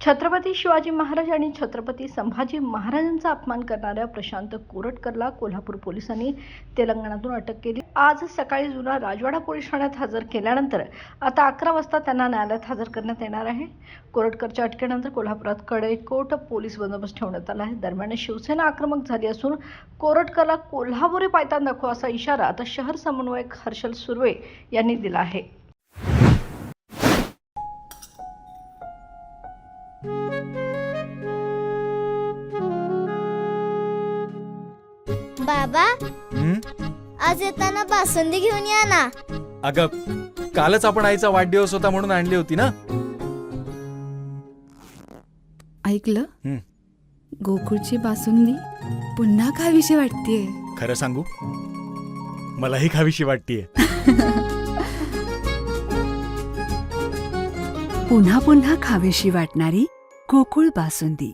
छत्रपती शिवाजी महाराज आणि छत्रपती संभाजी महाराजांचा अपमान करणाऱ्या प्रशांत कोरटकरला कोल्हापूर पोलिसांनी तेलंगणातून अटक केली। आज सकाळी जुना राजवाडा पोलीस ठाण्यात हजर केल्यानंतर आता 11 वाजता त्यांना न्यायालयात हजर करण्यात येणार आहे। कोरटकरच्या अटकेनंतर कोल्हापुरात कडेकोट पोलीस बंदोबस्त ठेवण्यात आला आहे। दरम्यान शिवसेना आक्रमक झाली असून कोरटकरला कोल्हापुरी पायतान दाखवा असा इशारा आता शहर समन्वयक हर्षल सुर्वे यांनी दिला आहे। बाबा, आज येताना बासुंदी घेऊन या ना। अगं, कालच आपण आईचा वाढदिवस होता म्हणून आणली होती ना। ऐकलं, गोकुळची बासुंदी पुन्हा खावीशी वाटतेय। खरं सांगू, मलाही खावीशी वाटतेय। पुन्हा पुन्हा खावीशी वाटणारी गोकुळ बासुंदी।